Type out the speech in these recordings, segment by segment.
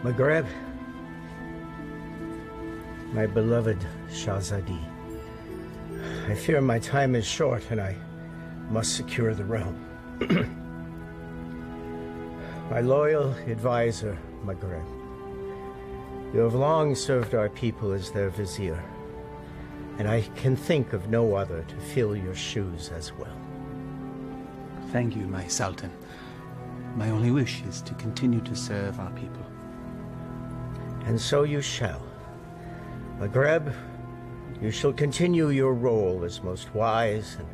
Maghreb, my beloved Shahzadi, I fear my time is short and I must secure the realm. My loyal advisor, Maghreb, you have long served our people as their vizier, and I can think of no other to fill your shoes as well. Thank you, my Sultan. My only wish is to continue to serve our people. And so you shall. Maghreb, you shall continue your role as most wise and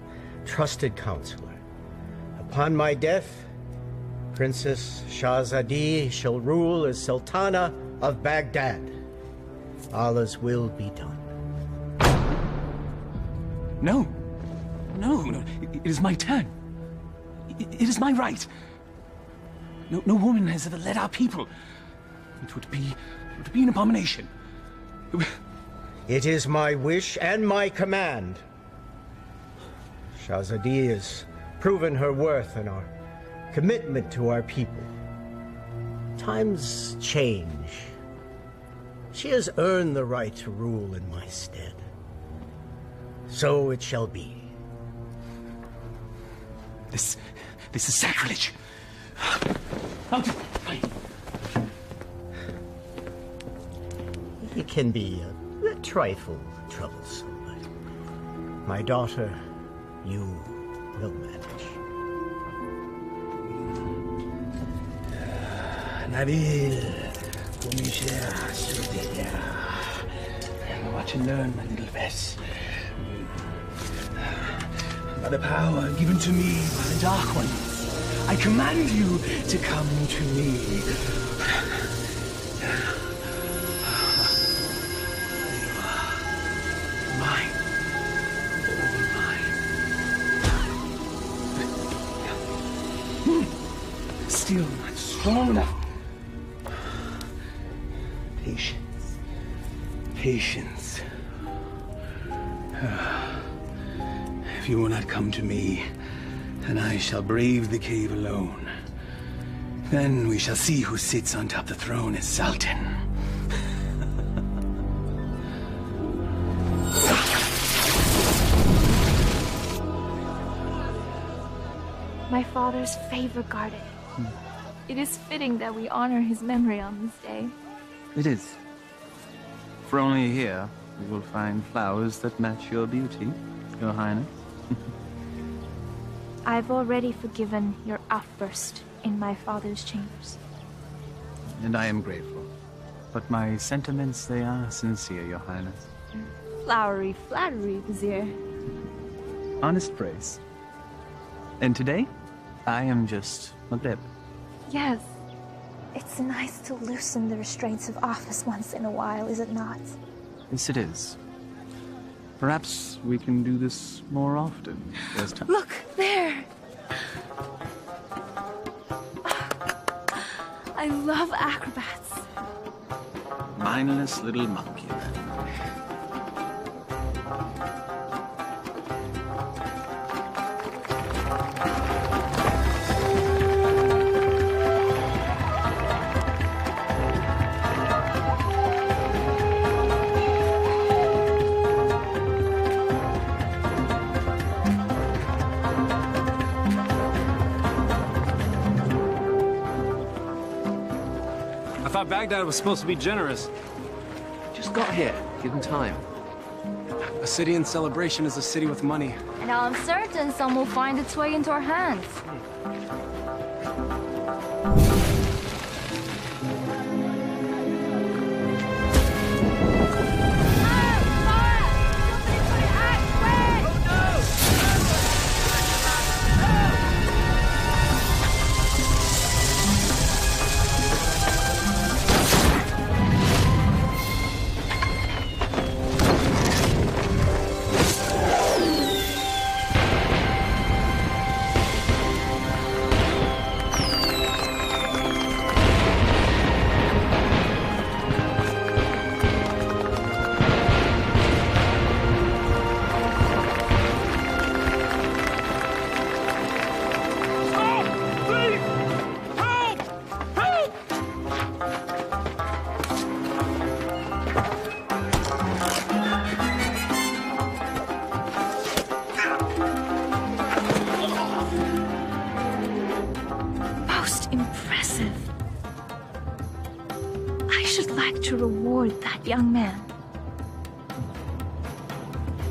trusted counselor. Upon my death, Princess Shahzadi shall rule as Sultana of Baghdad. Allah's will be done. No. No. It is my turn. It is my right. No woman has ever led our people. It would be an abomination. It is my wish and my command. Shahzadi has proven her worth and our commitment to our people. Times change. She has earned the right to rule in my stead. So it shall be. This is sacrilege. It can be a trifle troublesome, but my daughter, you will manage. Nabil, watch and learn, my little Bess. By the power given to me by the Dark Ones, I command you to come to me. Mine. All mine. Still not strong enough. Patience. Patience. If you will not come to me, then I shall brave the cave alone. Then we shall see who sits on top of the throne as Sultan. My father's favorite garden. It is fitting that we honor his memory on this day. It is. For only here you will find flowers that match your beauty, Your Highness. I've already forgiven your outburst in my father's chambers. And I am grateful. But my sentiments, they are sincere, Your Highness. Flowery flattery, Vizier. Honest praise. And today, I am just Maghreb. Yes. It's nice to loosen the restraints of office once in a while, is it not? Yes, it is. Perhaps we can do this more often. Look, there! I love acrobats. Mindless little monkey. Baghdad was supposed to be generous. Just got here. Give him time. A city in celebration is a city with money. And I'm certain some will find its way into our hands. that young man.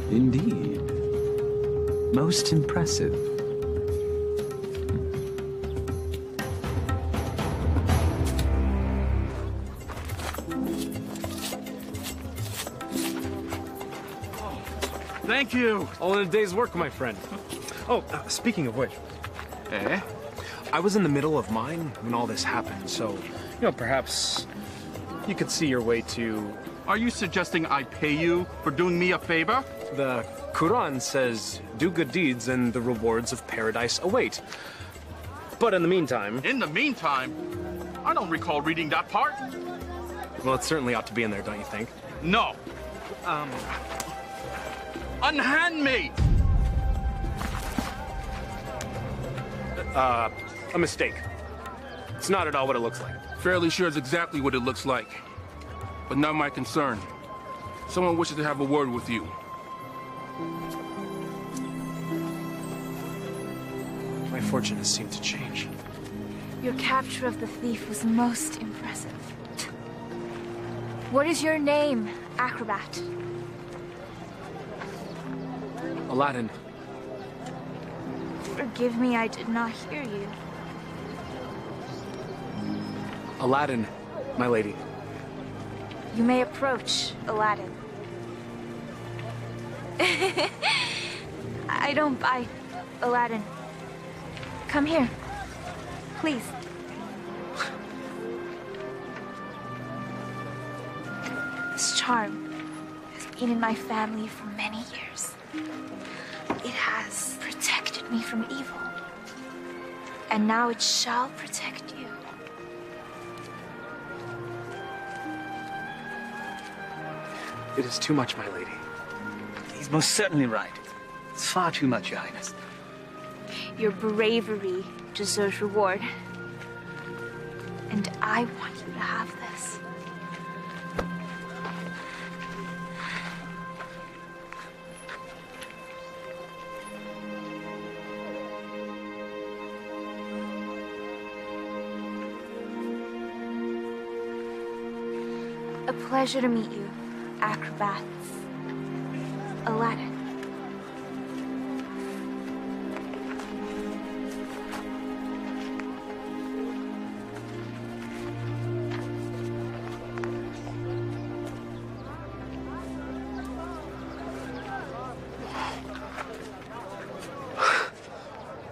Indeed. Most impressive. Thank you. All in a day's work, my friend. Oh, speaking of which. I was in the middle of mine when all this happened, so, perhaps you could see your way to... Are you suggesting I pay you for doing me a favor? The Quran says, do good deeds and the rewards of paradise await. But in the meantime... In the meantime, I don't recall reading that part. Well, it certainly ought to be in there, don't you think? No. Unhand me! A mistake. It's not at all what it looks like. Fairly sure it's exactly what it looks like. But not my concern. Someone wishes to have a word with you. My fortune has seemed to change. Your capture of the thief was most impressive. What is your name, acrobat? Aladdin. Forgive me, I did not hear you. Aladdin, my lady. You may approach, Aladdin. I don't bite, Aladdin. Come here, please. This charm has been in my family for many years. It has protected me from evil. And now it shall protect you. It is too much, my lady. He's most certainly right. It's far too much, Your Highness. Your bravery deserves reward. And I want you to have this. A pleasure to meet you, acrobats. Aladdin.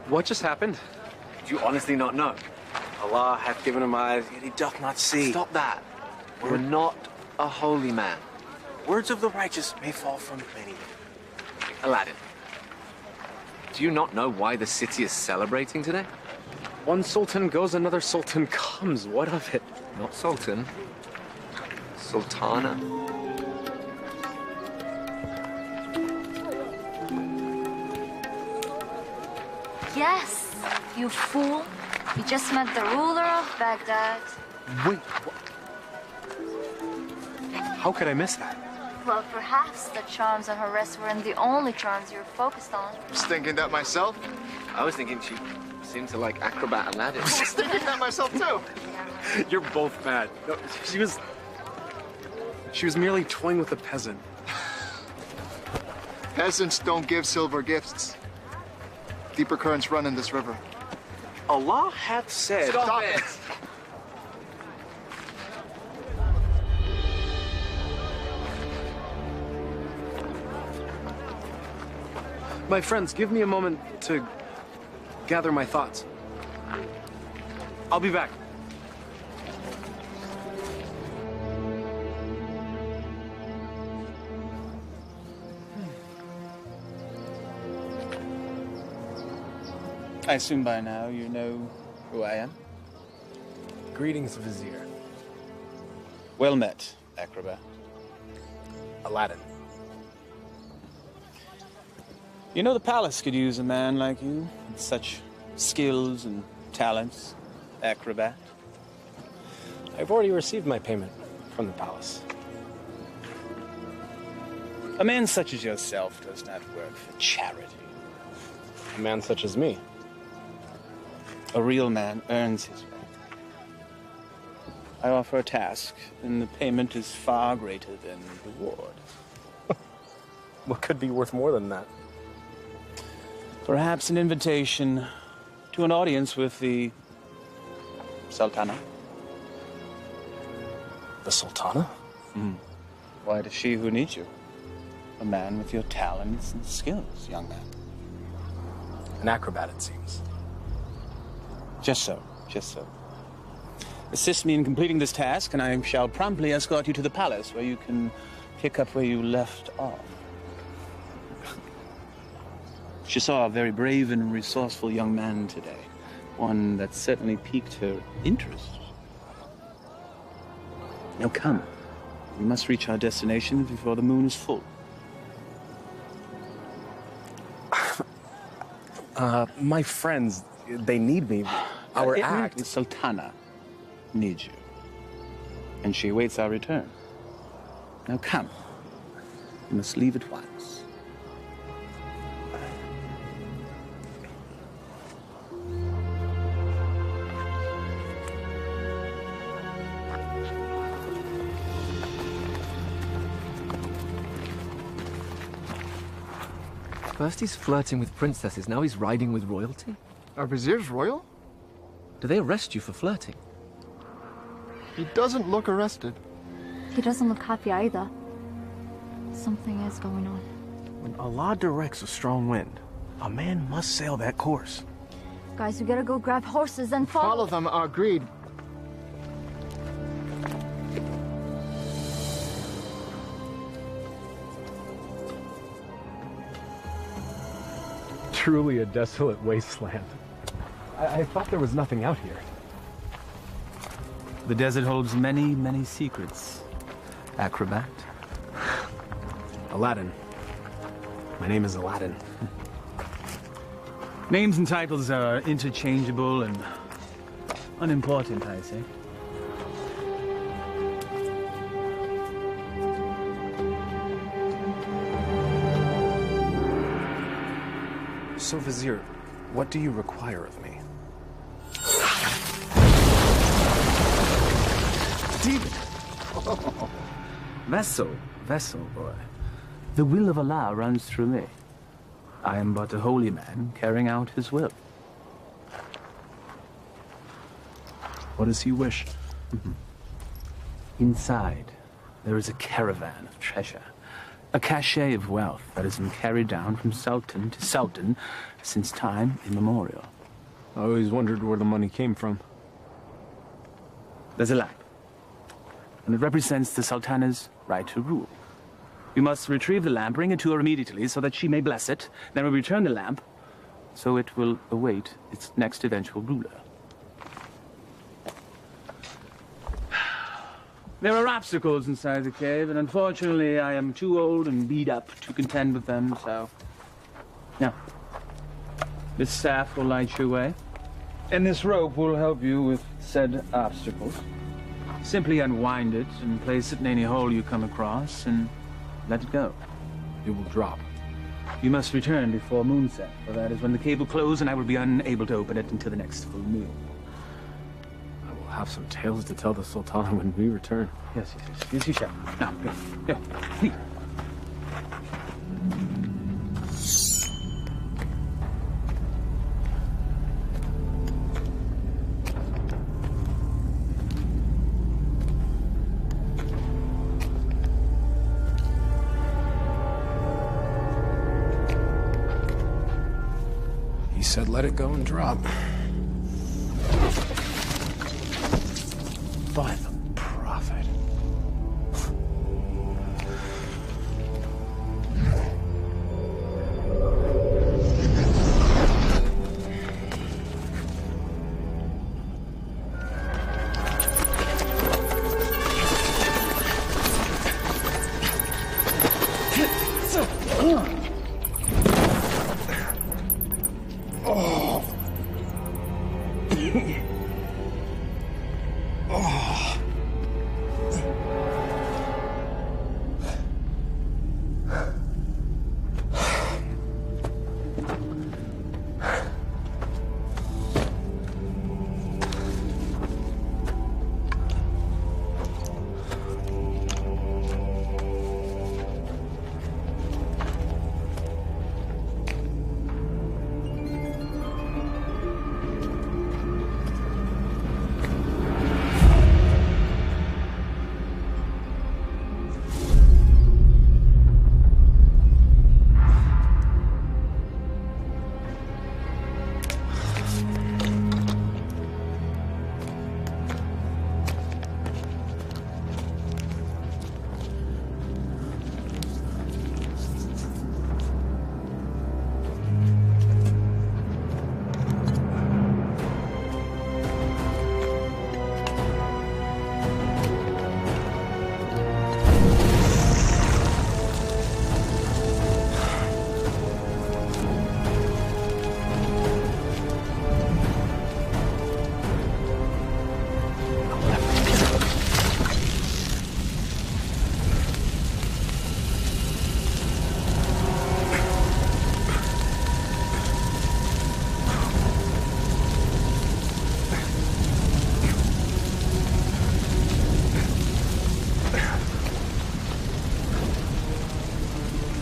What just happened? Do you honestly not know? Allah hath given him eyes, yet he doth not see. Stop that. You're not a holy man. Words of the righteous may fall from many. Aladdin, do you not know why the city is celebrating today? One sultan goes, another sultan comes. What of it? Not sultan. Sultana. Yes, you fool. You just met the ruler of Baghdad. Wait, what? How could I miss that? Well, perhaps the charms on her wrist weren't the only charms you're focused on. I was thinking that myself. I was thinking she seemed to like acrobat Aladdin. I was thinking that myself too. You're both bad. No, she was merely toying with a peasant. Peasants don't give silver gifts. Deeper currents run in this river. Allah hath said... Stop it! My friends, give me a moment to gather my thoughts. I'll be back. I assume by now you know who I am. Greetings, Vizier. Well met, acrobat. Aladdin. You know the palace could use a man like you, with such skills and talents, acrobat. I've already received my payment from the palace. A man such as yourself does not work for charity. A man such as me. A real man earns his way. I offer a task, and the payment is far greater than the reward. What could be worth more than that? Perhaps an invitation to an audience with the Sultana. The Sultana? Why, it is she who needs you. A man with your talents and skills, young man. An acrobat, it seems. Just so, just so. Assist me in completing this task, and I shall promptly escort you to the palace, where you can pick up where you left off. She saw a very brave and resourceful young man today. One that certainly piqued her interest. Now come. We must reach our destination before the moon is full. My friends, they need me. Our act. The Sultana needs you. And she awaits our return. Now come. We must leave at once. First he's flirting with princesses, now he's riding with royalty? Are viziers royal? Do they arrest you for flirting? He doesn't look arrested. He doesn't look happy either. Something is going on. When Allah directs a strong wind, a man must sail that course. Guys, we gotta go grab horses and Follow them, agreed. Truly a desolate wasteland. I thought there was nothing out here. The desert holds many, many secrets. Acrobat. Aladdin. My name is Aladdin. Names and titles are interchangeable and unimportant, I say. So, Vizier, what do you require of me? Vessel, boy. The will of Allah runs through me. I am but a holy man carrying out his will. What does he wish? Inside, there is a caravan of treasure. A cachet of wealth that has been carried down from sultan to sultan since time immemorial. I always wondered where the money came from. There's a lamp, and it represents the sultana's right to rule. We must retrieve the lamp, bring it to her immediately so that she may bless it. Then we return the lamp, so it will await its next eventual ruler. There are obstacles inside the cave, and unfortunately I am too old and beat up to contend with them, so... Now, this staff will light your way, and this rope will help you with said obstacles. Simply unwind it and place it in any hole you come across, and let it go. It will drop. You must return before moonset, for that is when the cave will close, and I will be unable to open it until the next full moon. Have some tales to tell the Sultana when we return. Yes, you shall. Now, go. Please. He said let it go and drop. By the prophet.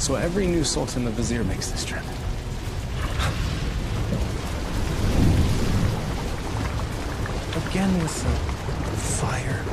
So every new Sultan the Vizier makes this trip. Again with the fire.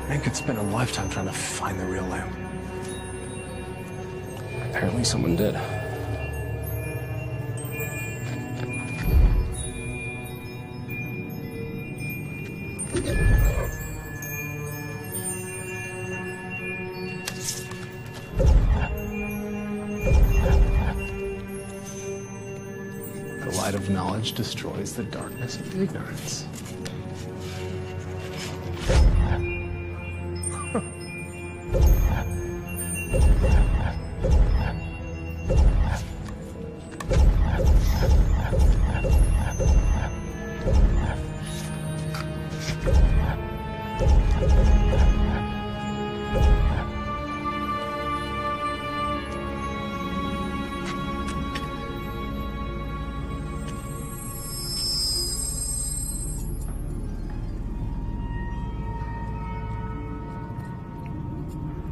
Man could spend a lifetime trying to find the real lamp. Apparently someone did. The light of knowledge destroys the darkness of ignorance.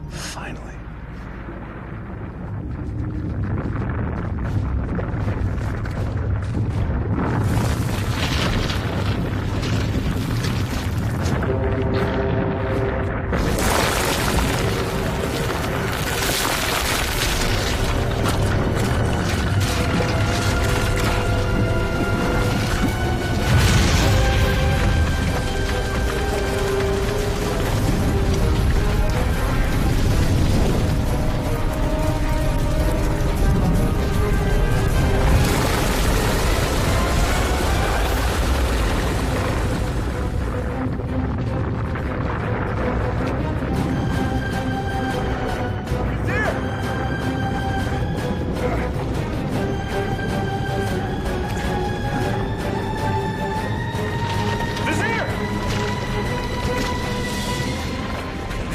Finally.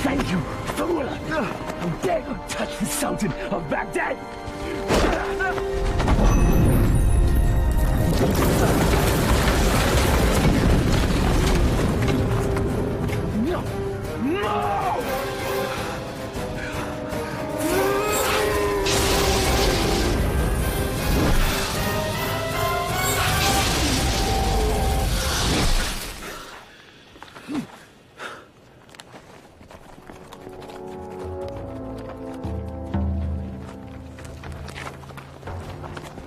Thank you, fool! How dare you touch the Sultan of Baghdad! No! No!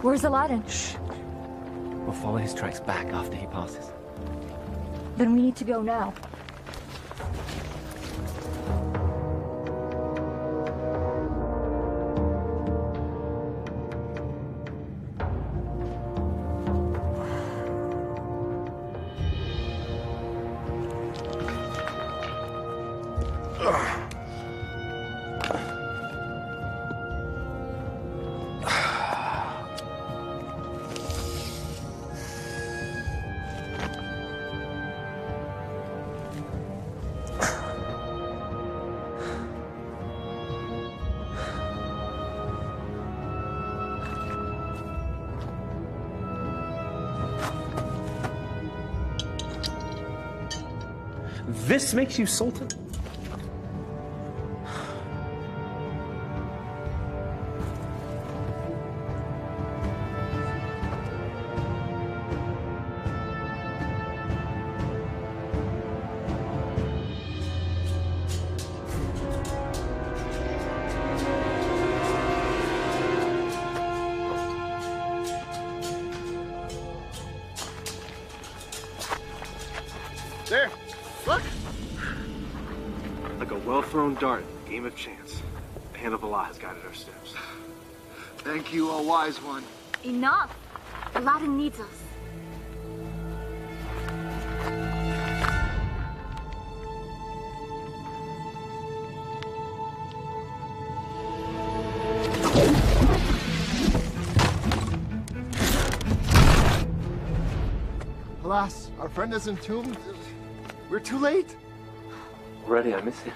Where's Aladdin? Shh. We'll follow his tracks back after he passes. Then we need to go now. This makes you Sultan? There, look. Like a well-thrown dart, game of chance. The hand of Allah has guided our steps. Thank you, O wise one. Enough! Aladdin needs us. Alas, our friend is entombed. We're too late. Already I miss him.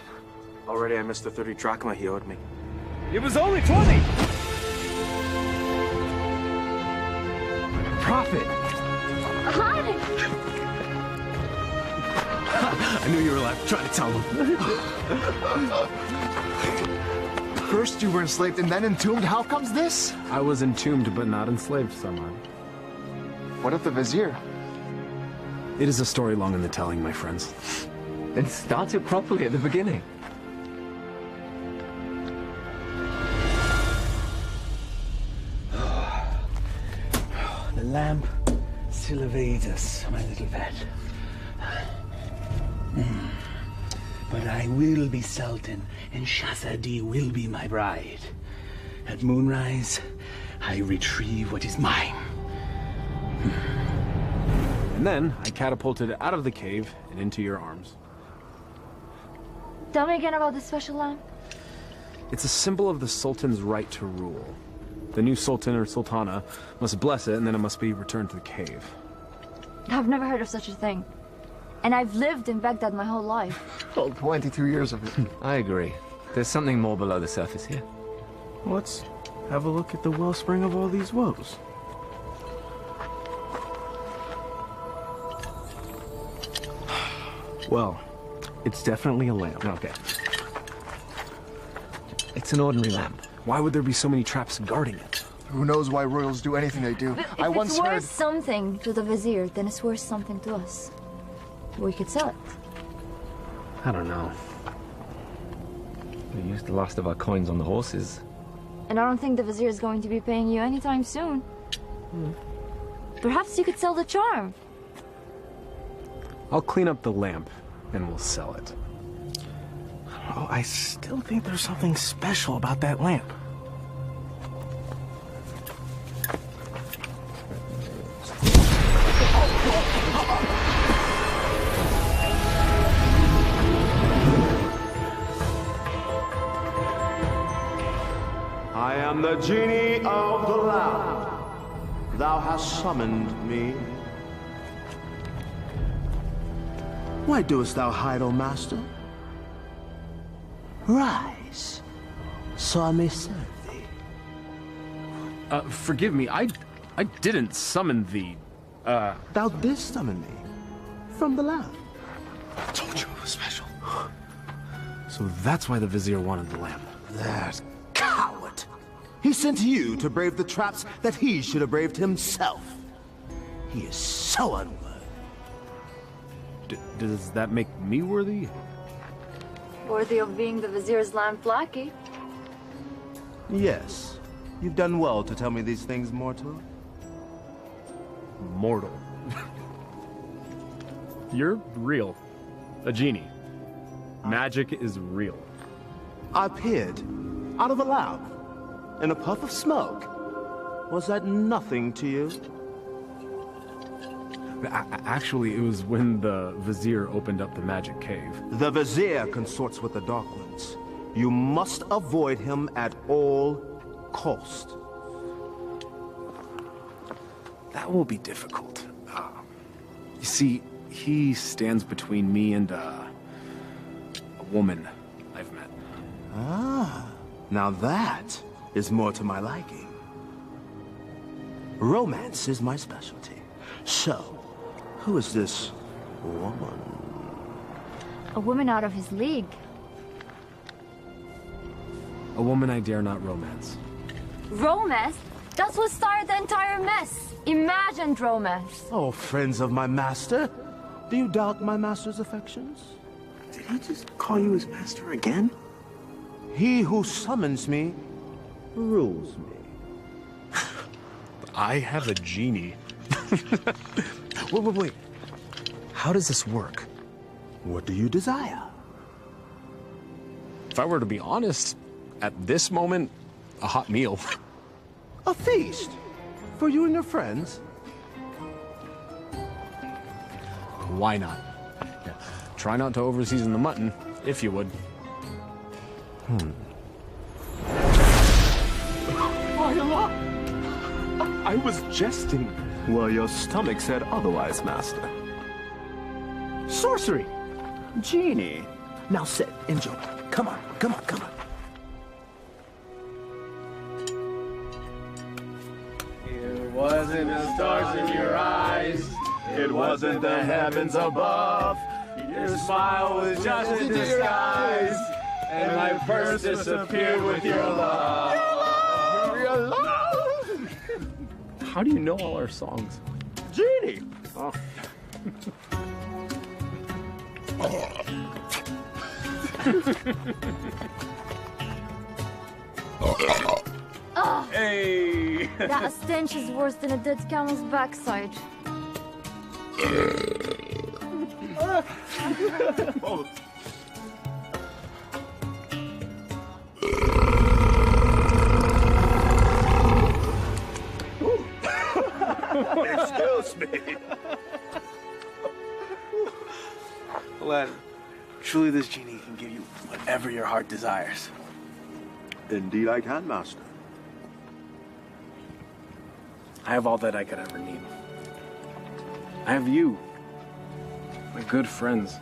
Already I missed the 30 drachma he owed me. It was only 20! Profit! Aladdin! I knew you were alive. Try to tell them. First you were enslaved and then entombed. How comes this? I was entombed but not enslaved, Saman. What of the vizier? It is a story long in the telling, my friends. Then start it properly at the beginning. The lamp still evades us, my little pet. But I will be Sultan, and Shahzadi will be my bride. At moonrise, I retrieve what is mine. And then I catapulted out of the cave and into your arms. Tell me again about the special lamp. It's a symbol of the Sultan's right to rule. The new Sultan or Sultana must bless it, and then it must be returned to the cave. I've never heard of such a thing. And I've lived in Baghdad my whole life. Well, 22 years of it. I agree. There's something more below the surface here. Let's have a look at the wellspring of all these woes. Well, it's definitely a lamp. Okay. It's an ordinary lamp. Why would there be so many traps guarding it? Who knows why royals do anything they do? If I once it's worth heard... something to the vizier, then it's worth something to us. We could sell it. I don't know. We used the last of our coins on the horses. And I don't think the vizier is going to be paying you anytime soon. Perhaps you could sell the charm. I'll clean up the lamp, and we'll sell it. Oh, I still think there's something special about that lamp. I am the genie of the lamp. Thou hast summoned me. Why doest thou hide, O master? Rise, so I may serve thee. Forgive me, I didn't summon thee. Thou didst summon me from the lamp. I told you it was special. So that's why the vizier wanted the lamp. That coward! He sent you to brave the traps that he should have braved himself. He is so unworthy. Does that make me worthy? Worthy of being the vizier's lamp lackey. Yes, you've done well to tell me these things, mortal. Mortal. You're real. A genie. Magic is real. I appeared out of a lamp in a puff of smoke. Was that nothing to you? Actually, it was when the vizier opened up the magic cave. The vizier consorts with the Dark Ones. You must avoid him at all cost. That will be difficult. You see, he stands between me and a woman I've met. Ah, now that is more to my liking. Romance is my specialty. So, who is this woman? A woman out of his league. A woman I dare not romance. Romance? That's what started the entire mess. Imagined romance. Oh, friends of my master, do you doubt my master's affections? Did he just call you his master again? He who summons me rules me. I have a genie. Wait. How does this work? What do you desire? If I were to be honest, at this moment, a hot meal. A feast? For you and your friends? Why not? Yeah. Try not to overseason the mutton, if you would. I was jesting. Well, your stomach said otherwise, Master. Sorcery! Genie! Now sit, enjoy. Come on, come on, come on. It wasn't the stars in your eyes. It wasn't the heavens above. Your smile was just a disguise. And my purse disappeared with your love. Your love! How do you know all our songs? Genie! Oh. Hey! That stench is worse than a dead camel's backside. Excuse me. Aladdin, truly this genie can give you whatever your heart desires. Indeed I can, Master. I have all that I could ever need. I have you. My good friends.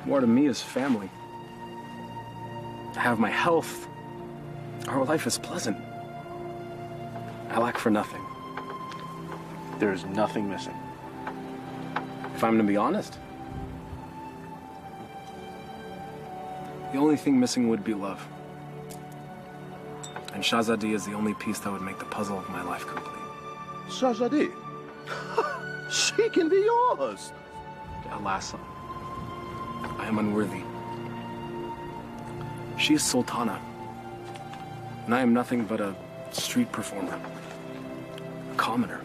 More to me is family. I have my health. Our life is pleasant. I lack for nothing. There is nothing missing. If I'm to be honest, the only thing missing would be love. And Shahzadi is the only piece that would make the puzzle of my life complete. Shahzadi? She can be yours. Alas, I am unworthy. She is Sultana, and I am nothing but a street performer, a commoner,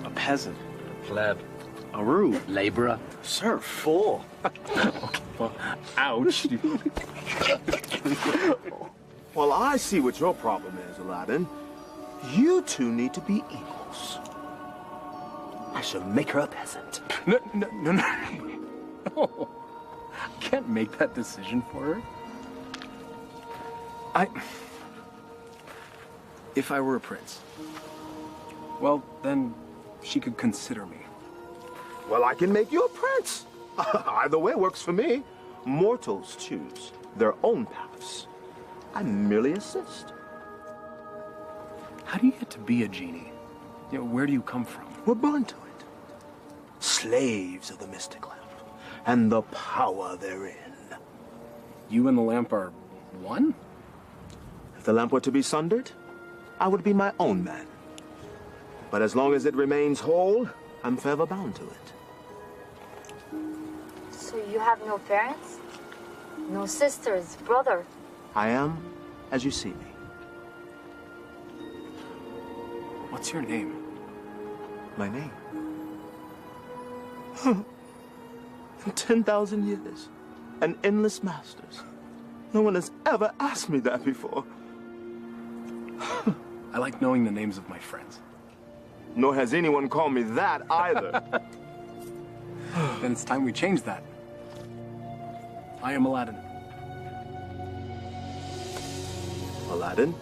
A peasant, Pleb. a rube, Laborer. serf, fool. Well, ouch. Well, I see what your problem is, Aladdin. You two need to be equals. I shall make her a peasant. No. No. I can't make that decision for her. If I were a prince, well, then she could consider me. Well, I can make you a prince. Either way works for me. Mortals choose their own paths. I merely assist. How do you get to be a genie? You know, where do you come from? We're born to it. Slaves of the mystic lamp and the power therein. You and the lamp are one? If the lamp were to be sundered, I would be my own man. But as long as it remains whole, I'm forever bound to it. So you have no parents? No sisters, brother? I am as you see me. What's your name? My name? In 10,000 years and endless masters, no one has ever asked me that before. I like knowing the names of my friends. Nor has anyone called me that either. Then it's time we change that. I am Aladdin. Aladdin?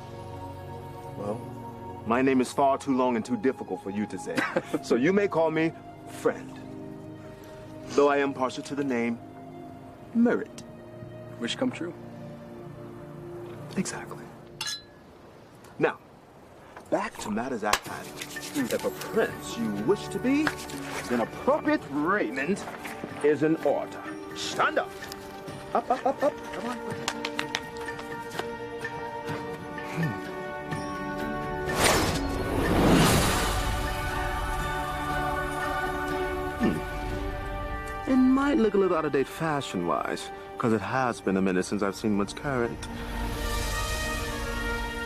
Well, my name is far too long and too difficult for you to say. So you may call me friend. Though I am partial to the name Merit. Wish come true. Exactly. Now, back to matters at hand. If a prince you wish to be, then appropriate raiment is in order. Stand up. Up. Come on. It might look a little out of date fashion-wise, because it has been a minute since I've seen what's current.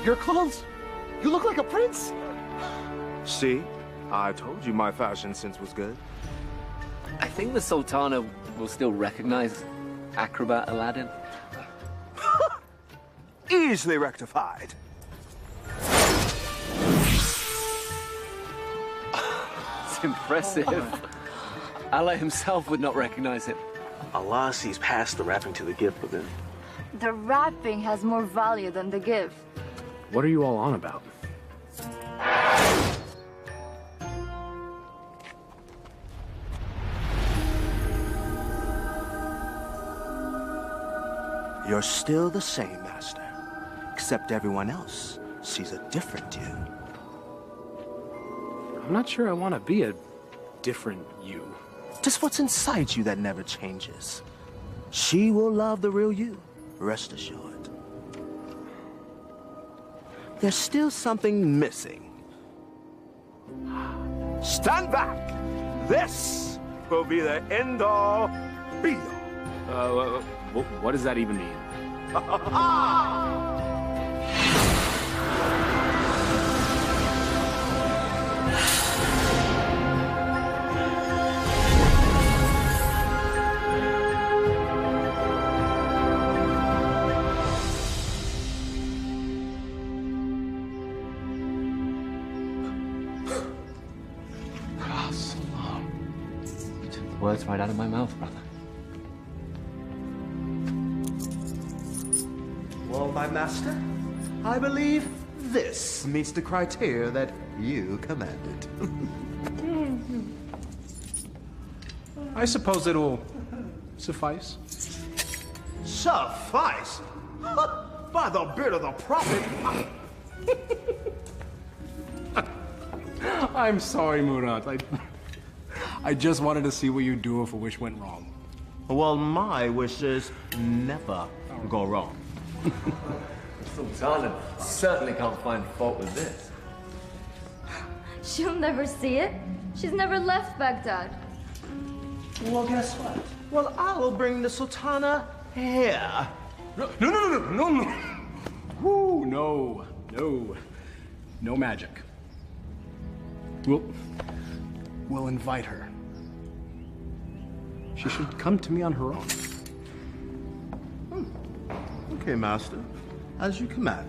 Your clothes? You look like a prince. See? I told you my fashion sense was good. I think the Sultana will still recognize acrobat Aladdin? Easily rectified. It's impressive. Allah himself would not recognize him. Allah sees past the wrapping to the gift within. The wrapping has more value than the gift. What are you all on about? You're still the same, Master. Except everyone else sees a different you. I'm not sure I want to be a different you. Just what's inside you that never changes. She will love the real you, rest assured. There's still something missing. Stand back! This will be the end-all, be-all. What does that even mean? You took the words right out of my mouth, brother. Well, my master, I believe this meets the criteria that you commanded. I suppose it'll suffice. Suffice? By the beard of the prophet! I'm sorry, Murat. I just wanted to see what you'd do if a wish went wrong. Well, my wishes never go wrong. Sultana certainly can't find fault with this. She'll never see it. She's never left Baghdad. Well, guess what? Well, I'll bring the Sultana here. No. Woo, no. No magic. We'll invite her. She should come to me on her own. Okay, master. As you command.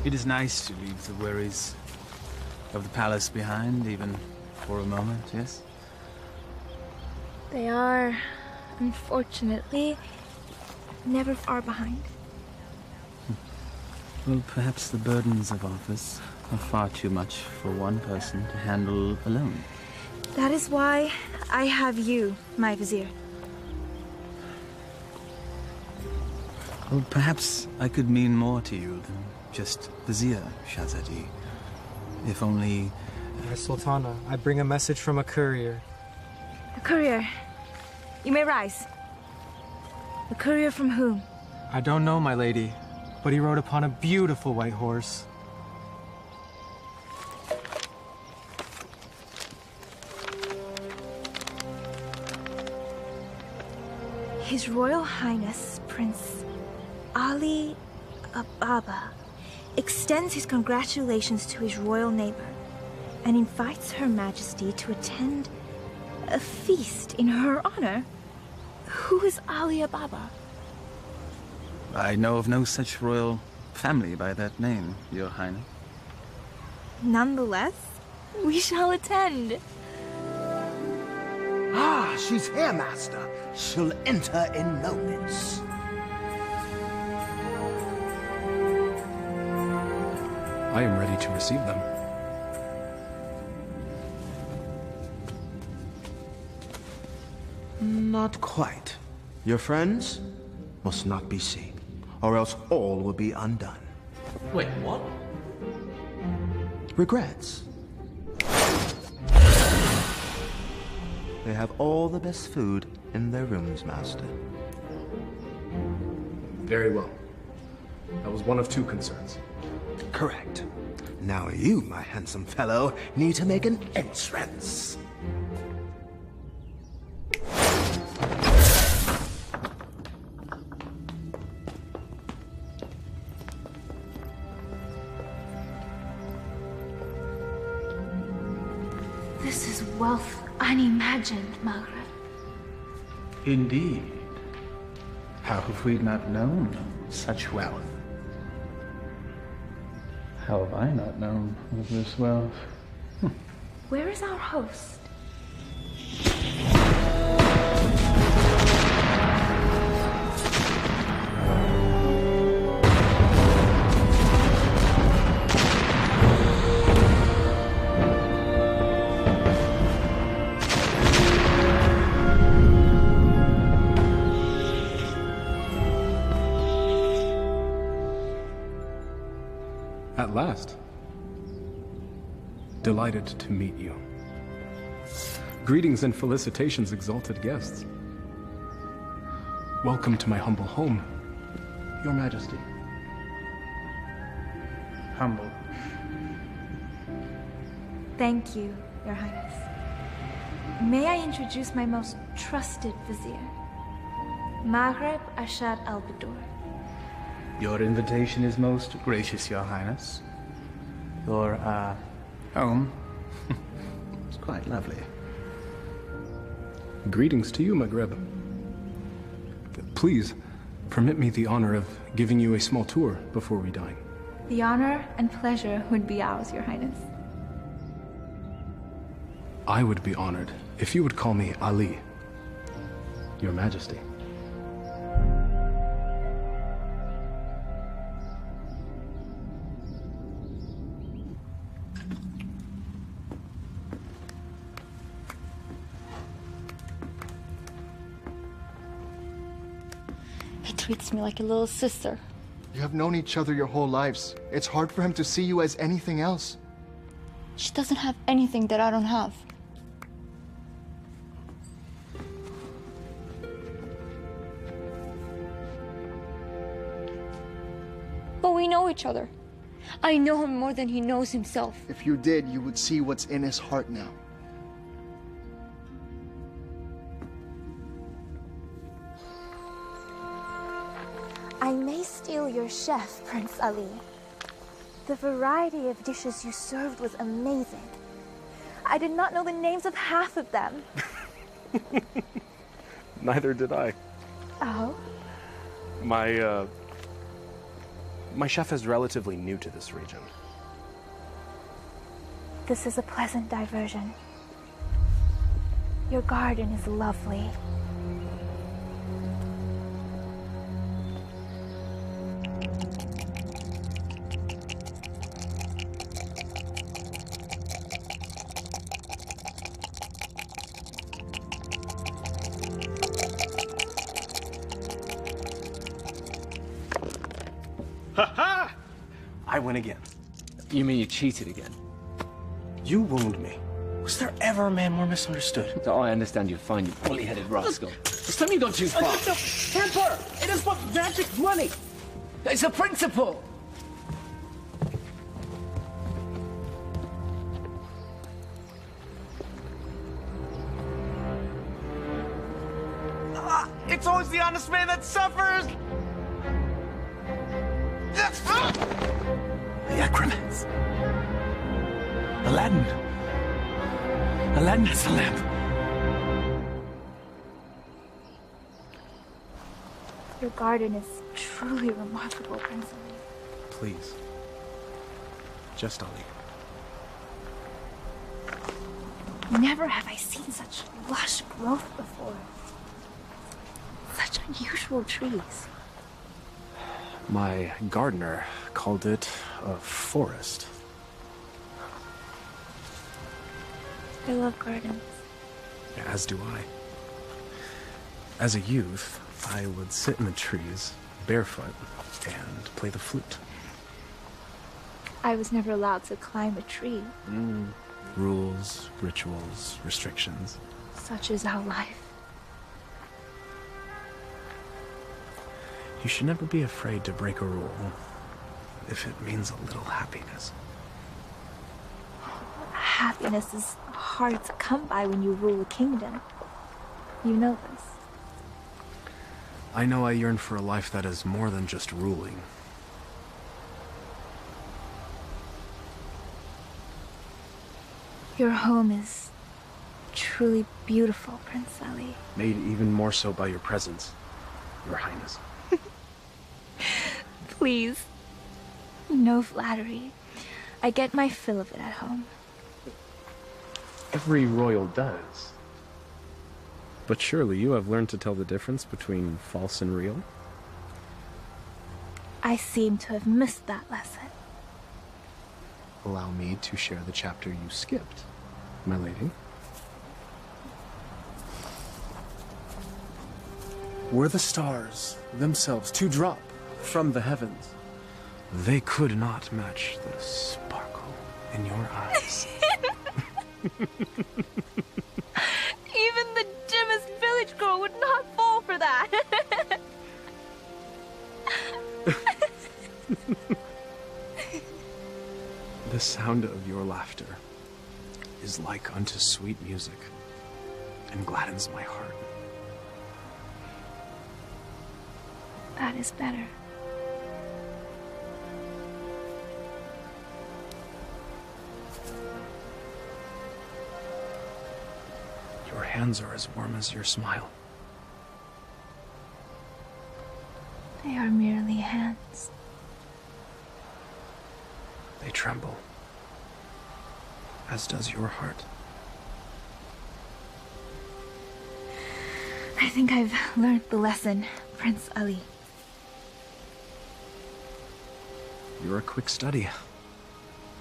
It is nice to leave the worries of the palace behind, even for a moment, yes? They are, unfortunately, never far behind. Well, perhaps the burdens of office are far too much for one person to handle alone. That is why I have you, my vizier. Well, perhaps I could mean more to you than just Vizier, Shahzadi. If only... Sultana, I bring a message from a courier. A courier. You may rise. A courier from whom? I don't know, my lady, but he rode upon a beautiful white horse. His Royal Highness, Prince Ali Ababa, extends his congratulations to his royal neighbor and invites Her Majesty to attend a feast in her honor. Who is Ali Ababa? I know of no such royal family by that name, Your Highness. Nonetheless, we shall attend. Ah, she's here, master. She'll enter in moments. I am ready to receive them. Not quite. Your friends must not be seen, or else all will be undone. Wait, what? Regrets. They have all the best food in their rooms, master. Very well. That was one of two concerns. Correct. Now you, my handsome fellow, need to make an entrance. This is wealth unimagined, Maghreb. Indeed. How have we not known such wealth? How have I not known of this wealth? Where is our host? At last. Delighted to meet you. Greetings and felicitations, exalted guests. Welcome to my humble home, Your Majesty. Humble. Thank you, Your Highness. May I introduce my most trusted vizier, Maghreb Ashad al-Badur. Your invitation is most gracious, Your Highness. Your, home is quite lovely. Greetings to you, Maghreb. Please, permit me the honor of giving you a small tour before we dine. The honor and pleasure would be ours, Your Highness. I would be honored if you would call me Ali, Your Majesty. He treats me like a little sister. You have known each other your whole lives. It's hard for him to see you as anything else. She doesn't have anything that I don't have. But we know each other. I know him more than he knows himself. If you did, you would see what's in his heart now. I may steal your chef, Prince Ali. The variety of dishes you served was amazing. I did not know the names of half of them. Neither did I. Oh? My chef is relatively new to this region. This is a pleasant diversion. Your garden is lovely. Ha-ha! I win again. You mean you cheated again? You wound me. Was there ever a man more misunderstood? So I understand you're fine, you bully-headed rascal. Just tell me you gone too far. Temper! It is but magic money! It's a principle! It's always the honest man that suffers! The acrobats. Aladdin. Aladdin has the lamp. Your garden is truly remarkable, Prince Ali. Please. Just Ali. Never have I seen such lush growth before. Such unusual trees. My gardener called it a forest. I love gardens. As do I. As a youth, I would sit in the trees, barefoot, and play the flute. I was never allowed to climb a tree. Rules, rituals, restrictions. Such is our life. You should never be afraid to break a rule if it means a little happiness. Happiness is hard to come by when you rule a kingdom. You know this. I know I yearn for a life that is more than just ruling. Your home is truly beautiful, Prince Ali. Made even more so by your presence, Your Highness. Please. No flattery. I get my fill of it at home. Every royal does. But surely you have learned to tell the difference between false and real? I seem to have missed that lesson. Allow me to share the chapter you skipped, my lady. Were the stars themselves to drop from the heavens, they could not match the sparkle in your eyes. Even the dimmest village girl would not fall for that. The sound of your laughter is like unto sweet music and gladdens my heart. That is better. Your hands are as warm as your smile. They are merely hands. They tremble, as does your heart. I think I've learned the lesson, Prince Ali. You're a quick study.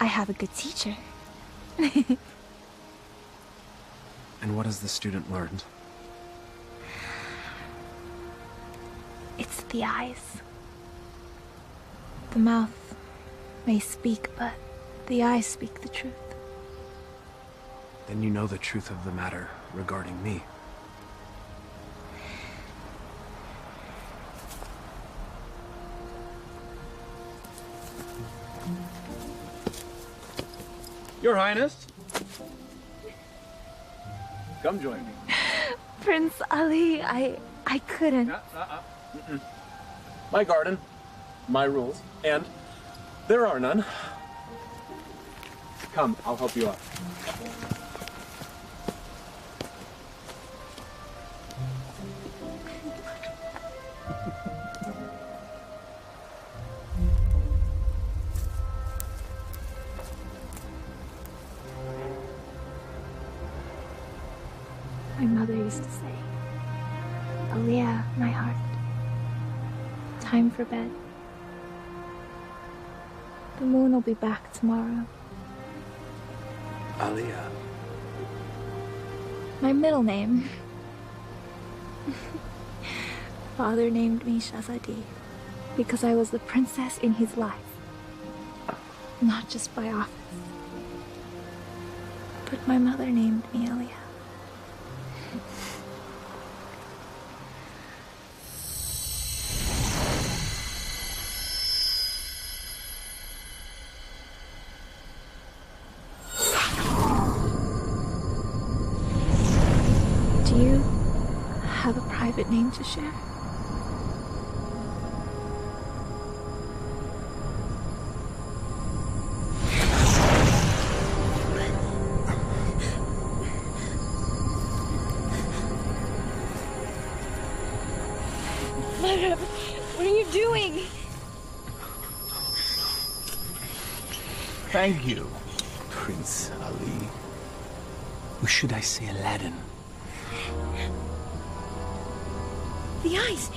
I have a good teacher. And what has the student learned? It's the eyes. The mouth may speak, but the eyes speak the truth. Then you know the truth of the matter regarding me. Your Highness. Come join me. Prince Ali, I couldn't. My garden, my rules, and there are none. Come, I'll help you out. My mother used to say, Aliyah, my heart, time for bed. The moon will be back tomorrow. Aliyah. My middle name. Father named me Shahzadi because I was the princess in his life. Not just by office. But my mother named me Aliyah. Do you have a private name to share? Mother, what are you doing? Thank you, Prince Ali. Or should I say Aladdin? The eyes!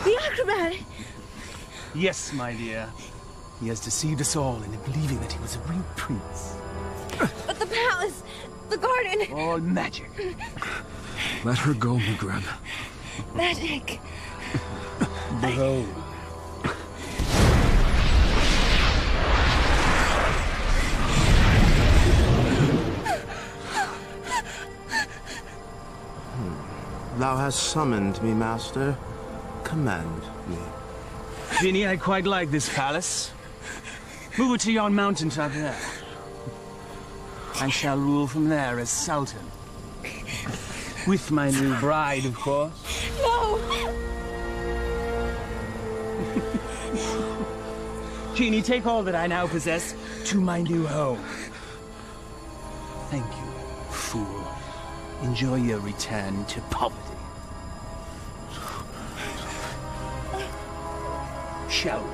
The acrobat! Yes, my dear. He has deceived us all into believing that he was a real prince. But the palace! The garden! All magic. Let her go, Maghreb. Magic! Behold. Thou hast summoned me, master. Command me. Genie, I quite like this palace. Move it to yon mountaintop there. I shall rule from there as Sultan. With my new bride, of course. No! Genie, take all that I now possess to my new home. Thank you, fool. Enjoy your return to poverty. Shall we?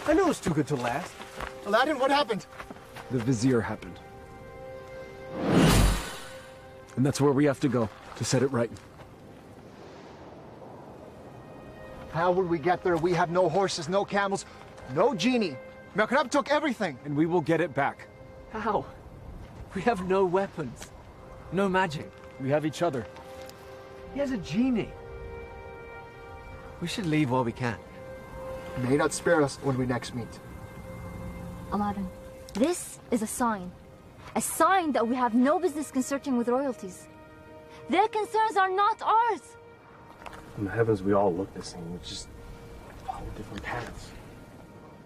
I knew it was too good to last. Aladdin, what happened? The Vizier happened. And that's where we have to go, to set it right. How will we get there? We have no horses, no camels, no genie. Mekrab took everything. And we will get it back. How? We have no weapons. No magic. We have each other. He has a genie. We should leave while we can. May not spare us when we next meet. Aladdin, this is a sign. A sign that we have no business consorting with royalties. Their concerns are not ours. In the heavens, we all look the same. We just follow different paths.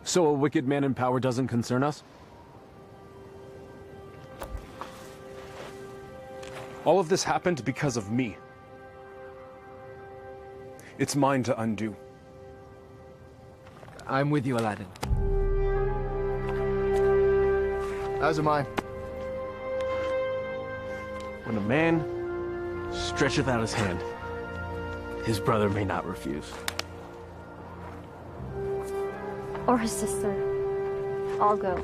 So a wicked man in power doesn't concern us? All of this happened because of me. It's mine to undo. I'm with you, Aladdin. As am I. When a man stretcheth out his hand, his brother may not refuse. Or his sister. I'll go.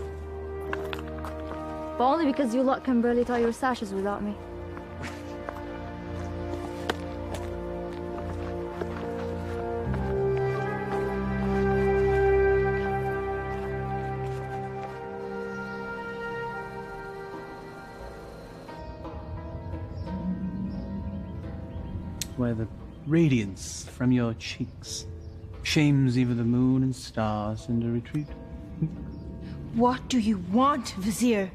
But only because you lot can barely tie your sashes without me. Where the radiance from your cheeks shames even the moon and stars into retreat. What do you want, Vizier?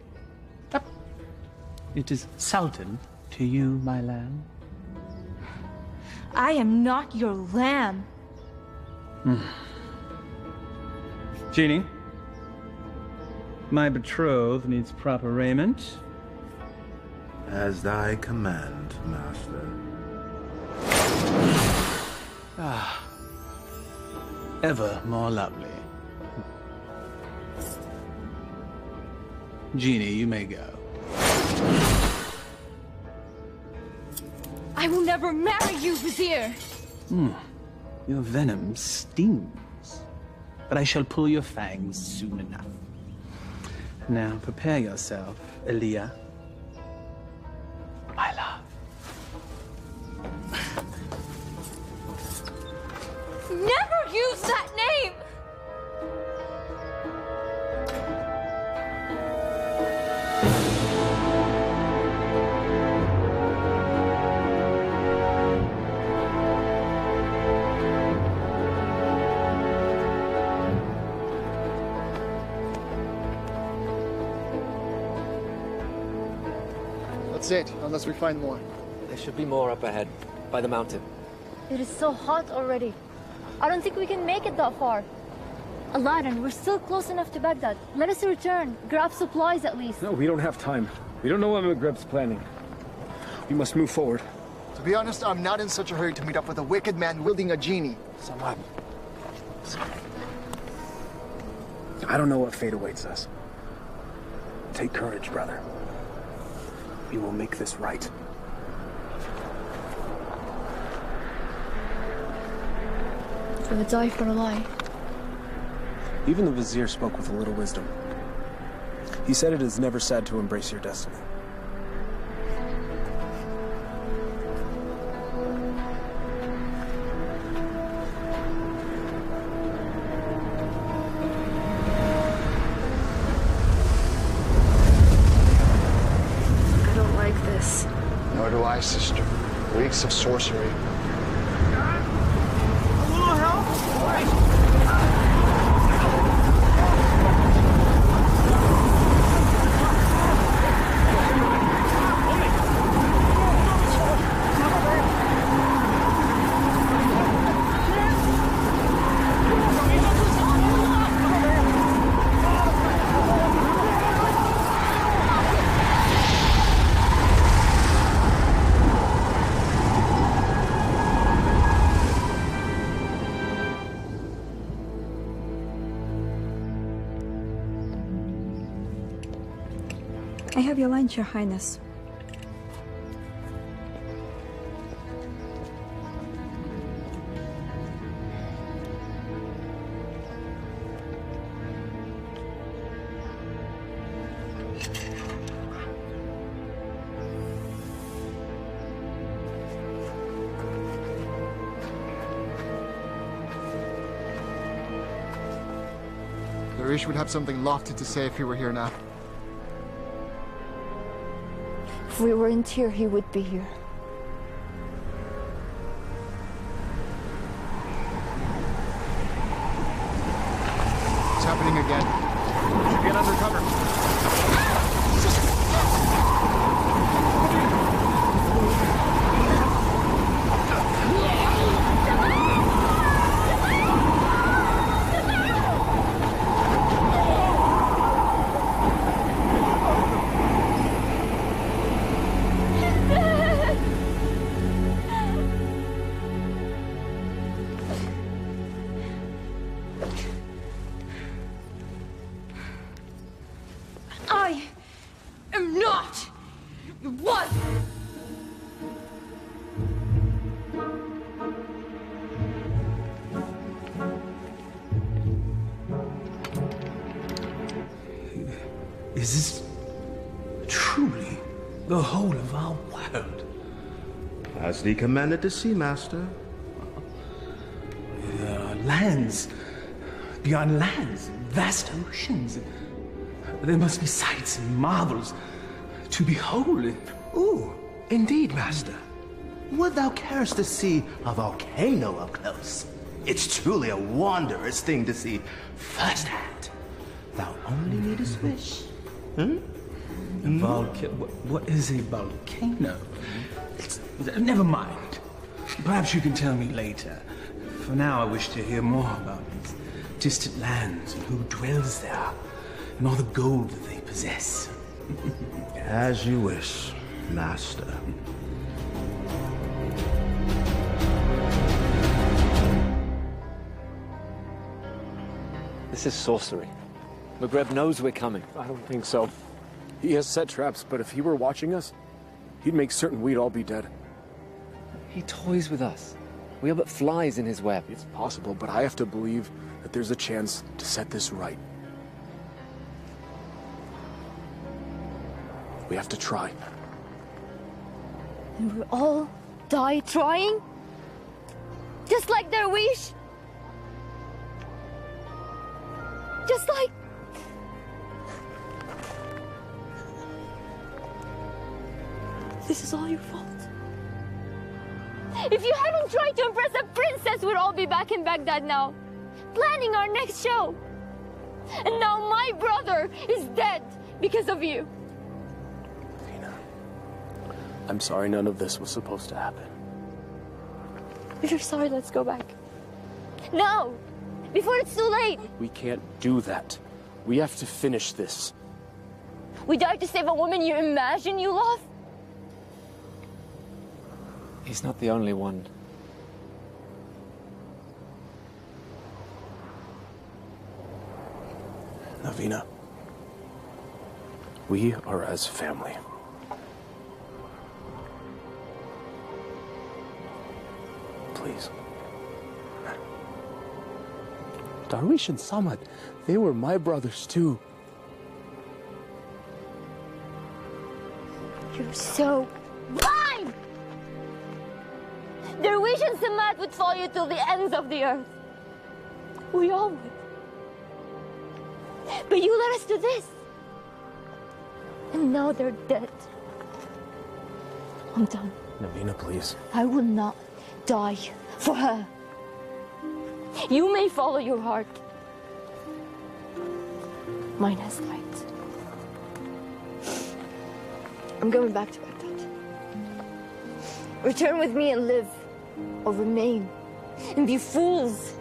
It is Sultan to you, my lamb. I am not your lamb. Genie, my betrothed needs proper raiment. As thy command, master. Ah, ever more lovely. Genie, you may go. I will never marry you, Vizier! Your venom stings, but I shall pull your fangs soon enough. Now prepare yourself, Elia. My love. Never use that name! That's it, unless we find more. There should be more up ahead, by the mountain. It is so hot already. I don't think we can make it that far. Aladdin, we're still close enough to Baghdad. Let us return. Grab supplies at least. No, we don't have time. We don't know what Magreb's planning. We must move forward. To be honest, I'm not in such a hurry to meet up with a wicked man wielding a genie. Salab. I don't know what fate awaits us. Take courage, brother. We will make this right. I would die for a lie. Even the Vizier spoke with a little wisdom. He said it is never sad to embrace your destiny. I don't like this. Nor do I, sister. Weeks of sorcery. A little help? have your lunch, Your Highness. Darish would have something lofty to say if he were here now. If we weren't here, he would be here. It's happening again. Get under cover. I am not your wife! Is this truly the whole of our world? As thee commanded to see, Master. There are lands beyond lands, vast oceans. There must be sights and marvels to behold. Ooh, indeed, Master. Would thou carest to see a volcano up close? It's truly a wondrous thing to see firsthand. Thou only needest wish. What is a volcano? Never mind. Perhaps you can tell me later. For now, I wish to hear more about these distant lands and who dwells there, and all the gold that they possess. As you wish, Master. This is sorcery. McGreb knows we're coming. I don't think so. He has set traps, but if he were watching us, he'd make certain we'd all be dead. He toys with us. We are but flies in his web. It's possible, but I have to believe that there's a chance to set this right. We have to try. And we'll all die trying? Just like their wish? Just like... This is all your fault. If you hadn't tried to impress a princess, we'd all be back in Baghdad now, planning our next show. And now my brother is dead because of you. I'm sorry none of this was supposed to happen. If you're sorry, let's go back. Now! Before it's too late! We can't do that. We have to finish this. We died to save a woman you imagine you love? He's not the only one. Navina, we are as family. Please. Darwish and Samad, they were my brothers too. You're so blind! Darwish and Samad would follow you till the ends of the earth. We all would. But you led us to this. And now they're dead. I'm done. Navina, please. I will not die for her. You may follow your heart. Mine has light. I'm going back to Baghdad. Return with me and live, or remain and be fools.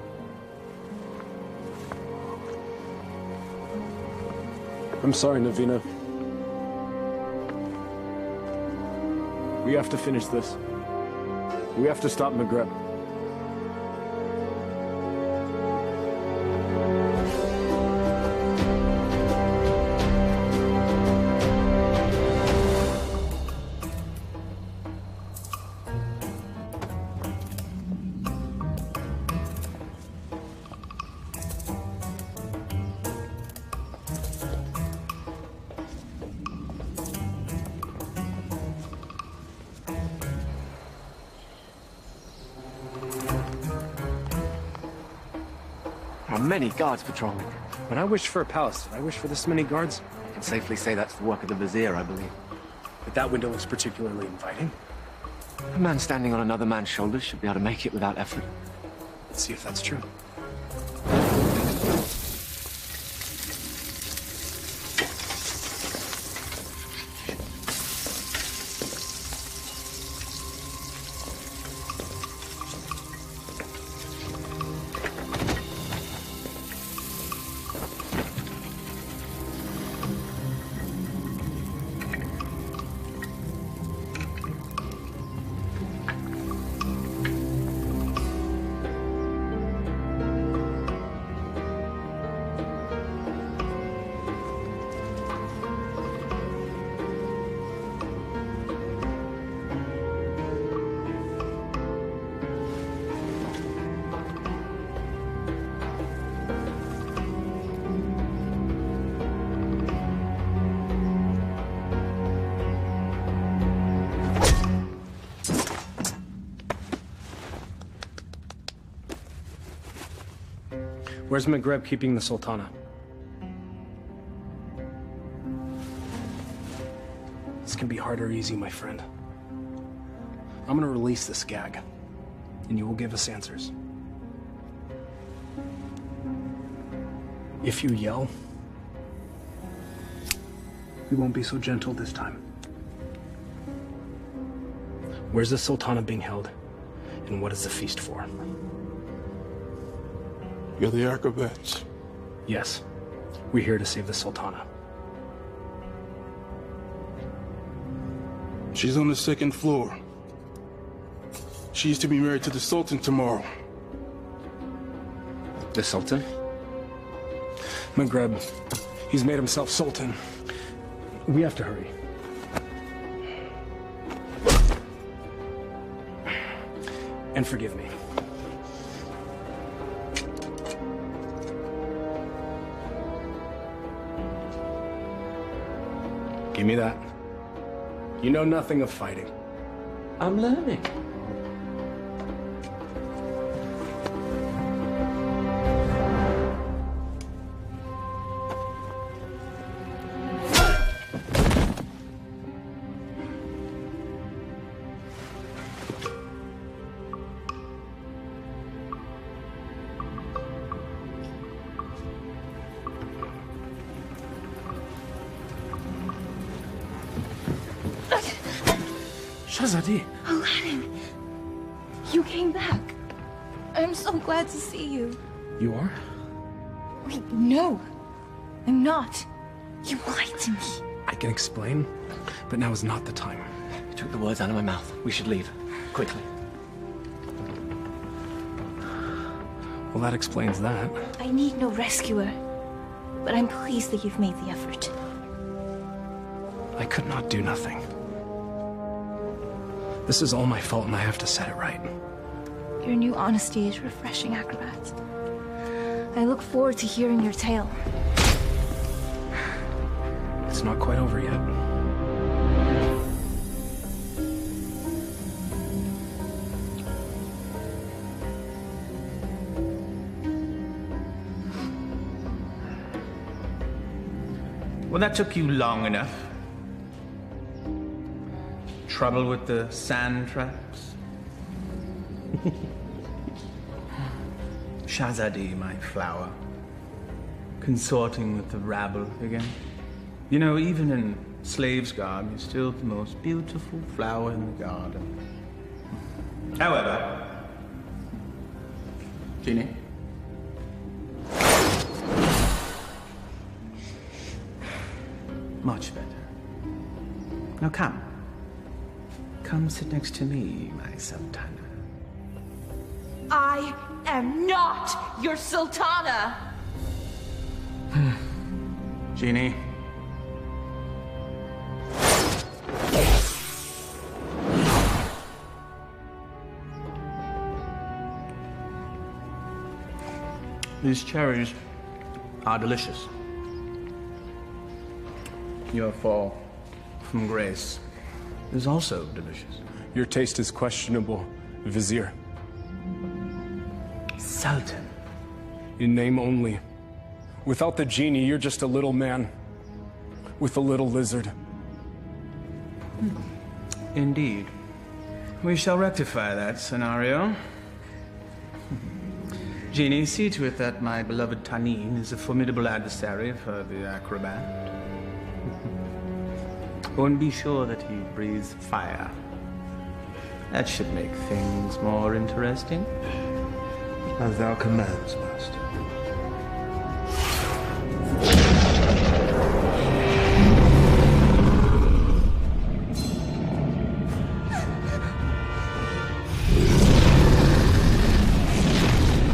I'm sorry, Navina. We have to finish this. We have to stop McGreb. many guards patrolling. When I wish for a palace, did I wish for this many guards? I can safely say that's the work of the vizier, I believe. But that window looks particularly inviting. A man standing on another man's shoulders should be able to make it without effort. Let's see if that's true. Where's Maghreb keeping the Sultana? This can be hard or easy, my friend. I'm gonna release this gag, and you will give us answers. If you yell, we won't be so gentle this time. Where's the Sultana being held, and what is the feast for? You're the acrobats. Yes, we're here to save the Sultana. She's on the second floor. She's to be married to the Sultan tomorrow. The Sultan? Maghreb, he's made himself Sultan. We have to hurry. And forgive me. Give me that. You know nothing of fighting. I'm learning. Shahzadi. Aladdin, you came back. I'm so glad to see you. You are? Wait, no. I'm not. You lied to me. I can explain, but now is not the time. You took the words out of my mouth. We should leave. Quickly. Well, that explains that. I need no rescuer, but I'm pleased that you've made the effort. I could not do nothing. This is all my fault, and I have to set it right. Your new honesty is refreshing, acrobat. I look forward to hearing your tale. It's not quite over yet. Well, that took you long enough. Trouble with the sand traps? Shahzadi, my flower. Consorting with the rabble again. You know, even in slave's garb, you're still the most beautiful flower in the garden. However, Genie? Much better. Now come. Come sit next to me, my Sultana. I am not your Sultana! Genie. These cherries are delicious. Your fall from grace is also delicious. Your taste is questionable, Vizier. Sultan, In name only. Without the genie, you're just a little man with a little lizard. Indeed. We shall rectify that scenario. Genie, see to it that my beloved Tanin is a formidable adversary for the acrobat. Oh, and be sure that he breathes fire. That should make things more interesting. As thou commands, master.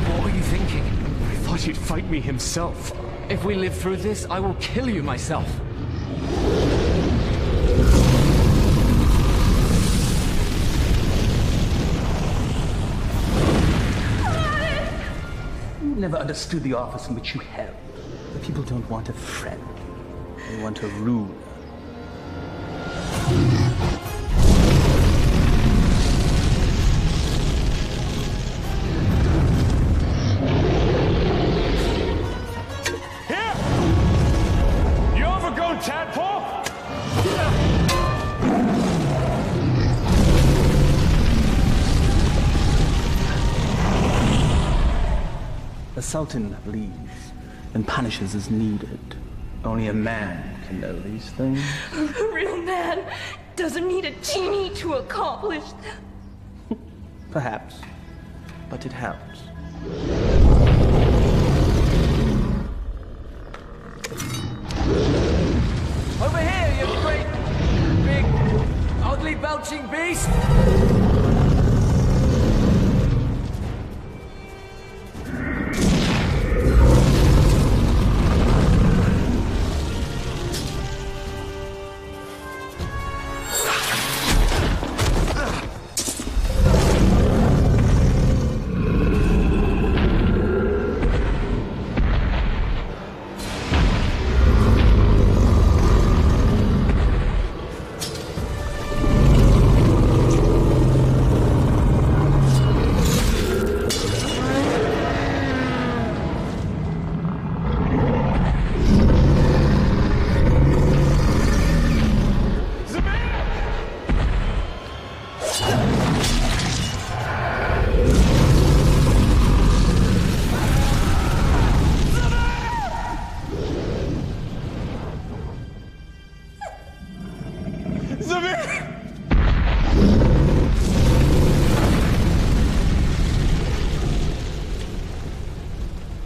What were you thinking? I thought he'd fight me himself. If we live through this, I will kill you myself. Never understood the office in which you held. The people don't want a friend. They want a ruler. Here! You overgrown tadpole! The Sultan leads and punishes as needed. Only a man can know these things. A real man doesn't need a genie to accomplish them. Perhaps, but it helps. Over here, you great, big, ugly belching beast!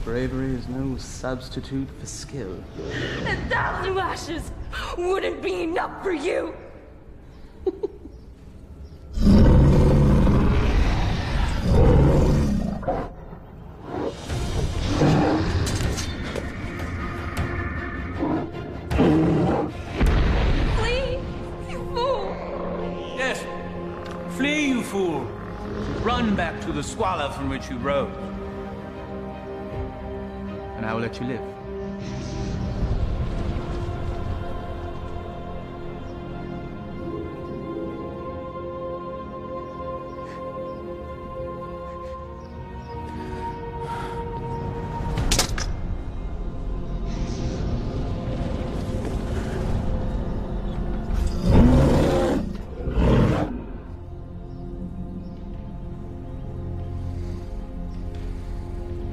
Bravery is no substitute for skill. 1,000 lashes wouldn't be enough for you. Flee, you fool! Yes, flee, you fool. Run back to the squalor from which you rose. And I will let you live.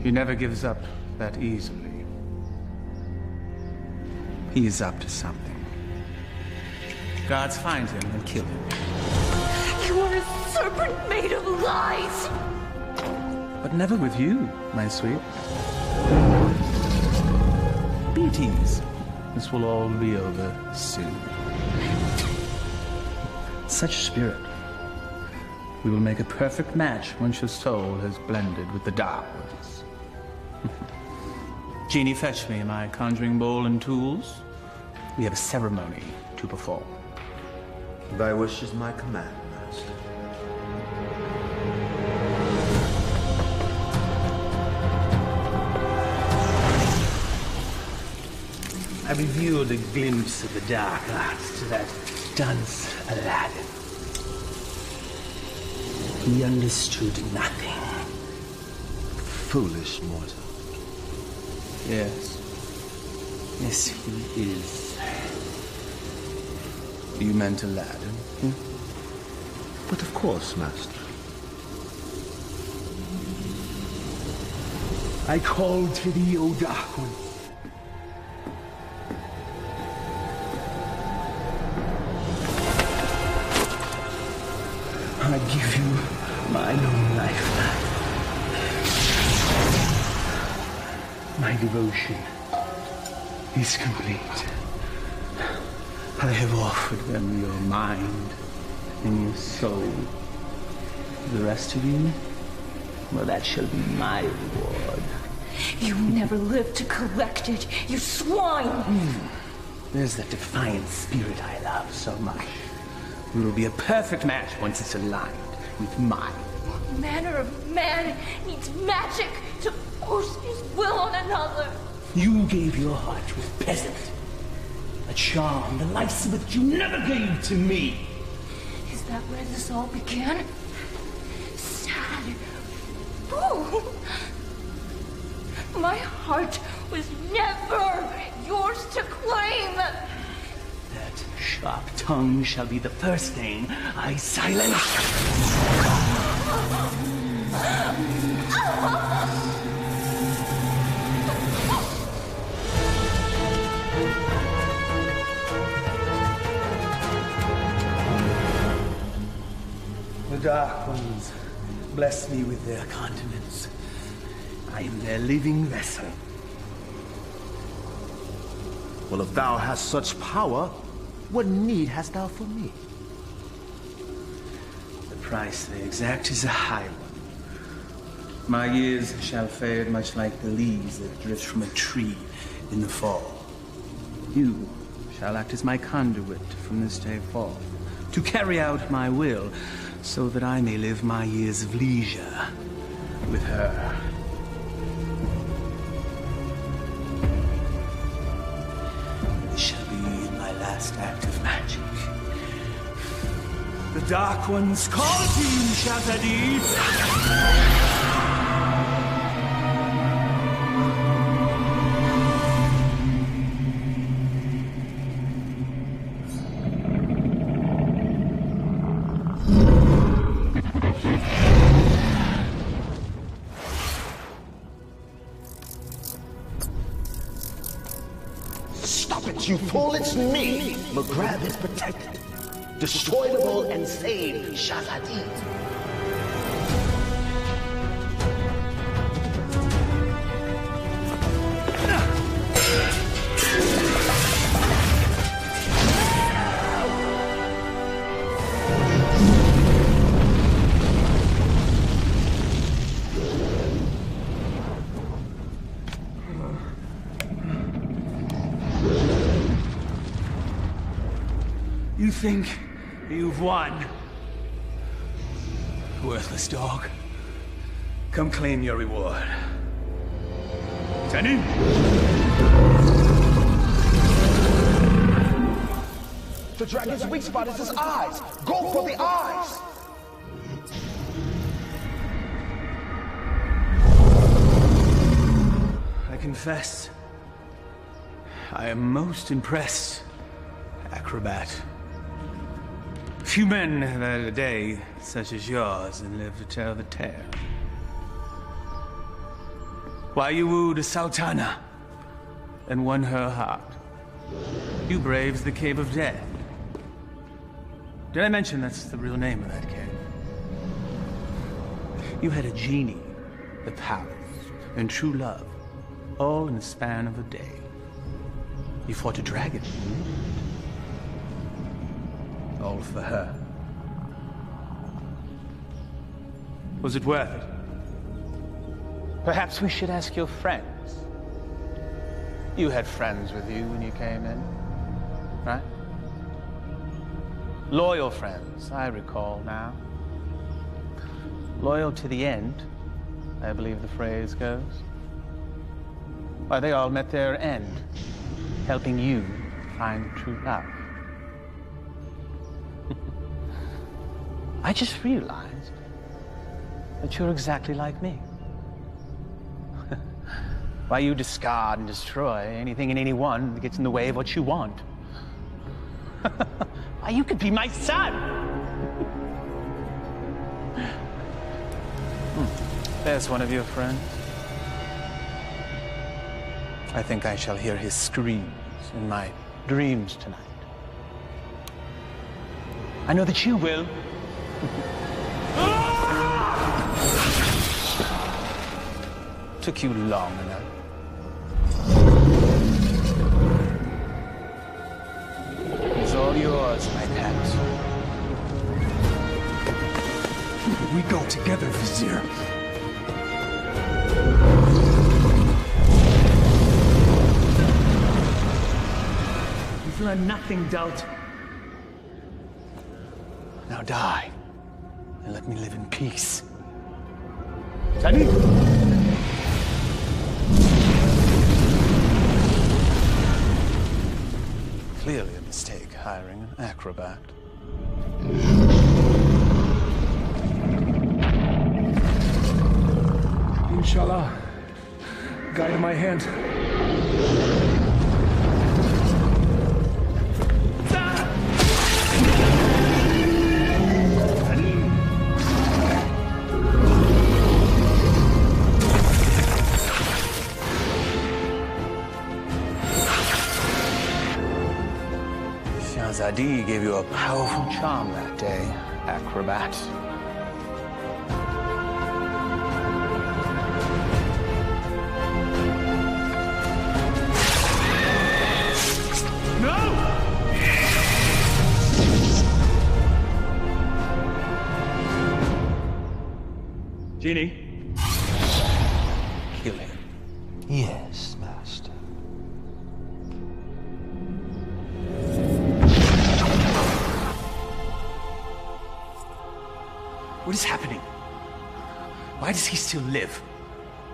He never gives up that easily. He is up to something. Guards find him and kill him. You are a serpent made of lies! But never with you, my sweet. Be at ease. This will all be over soon. Such spirit. We will make a perfect match once your soul has blended with the dark ones. Genie, fetch me my conjuring bowl and tools. We have a ceremony to perform. Thy wish is my command, master. I revealed a glimpse of the dark arts to that dunce Aladdin. He understood nothing. Foolish mortal. Yes. Yes, he is. You meant Aladdin? But of course, Master. I call to thee, O Dark One. I give you my own life. My devotion is complete. I have offered them your mind and your soul. The rest of you, well, that shall be my reward. You never lived to collect it, you swine! There's that defiant spirit I love so much. We will be a perfect match once it's aligned with mine. What manner of man needs magic to force his will on another? You gave your heart to a peasant. A charm the likes of which you never gave to me. Is that where this all began? Sad. Ooh. My heart was never yours to claim. That sharp tongue shall be the first thing I silence. The Dark Ones bless me with their continence. I am their living vessel. Well, if thou hast such power, what need hast thou for me? The price they exact is a high one. My years shall fade much like the leaves that drift from a tree in the fall. You shall act as my conduit from this day forth, to carry out my will, so that I may live my years of leisure with her. This shall be my last act of magic. The Dark Ones call to you, Shazadi! You fool, it's me! McGrath is protected. Destroyable and saved, Shazadi. You think you've won? Worthless dog. Come claim your reward. Tenny? The dragon's weak spot is his eyes. Go for the eyes! I confess, I am most impressed, acrobat. Few men have had a day such as yours and live to tell the tale. Why you wooed a sultana and won her heart. You braved the Cave of Death. Did I mention that's the real name of that cave? You had a genie, the palace, and true love, all in the span of a day. You fought a dragon, all for her. Was it worth it? Perhaps we should ask your friends. You had friends with you when you came in, right? Loyal friends, I recall now. Loyal to the end, I believe the phrase goes. Why, they all met their end, helping you find true love. I just realized that you're exactly like me. Why you discard and destroy anything and anyone that gets in the way of what you want? Why, you could be my son! There's one of your friends. I think I shall hear his screams in my dreams tonight. I know that you will. Took you long enough. It's all yours, my pet. We go together, Vizier. You've learned nothing, dolt. Now die, and let me live in peace. Sadi! Clearly a mistake hiring an acrobat. Inshallah, guide my hand. Zadi gave you a powerful charm that day, acrobat. No! Genie? Kill him. Yes, Master. What is happening? Why does he still live?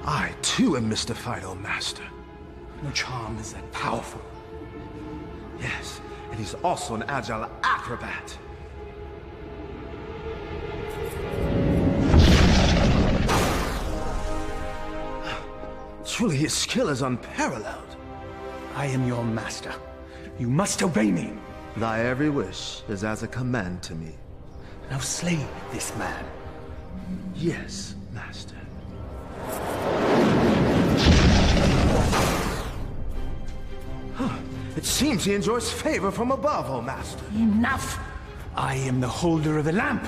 I, too, am mystified, O Master. No charm is that powerful. Yes, and he's also an agile acrobat. Truly, his skill is unparalleled. I am your master. You must obey me. Thy every wish is as a command to me. Now slay this man. Yes, Master. It seems he enjoys favor from above, O Master. Enough! I am the holder of the lamp.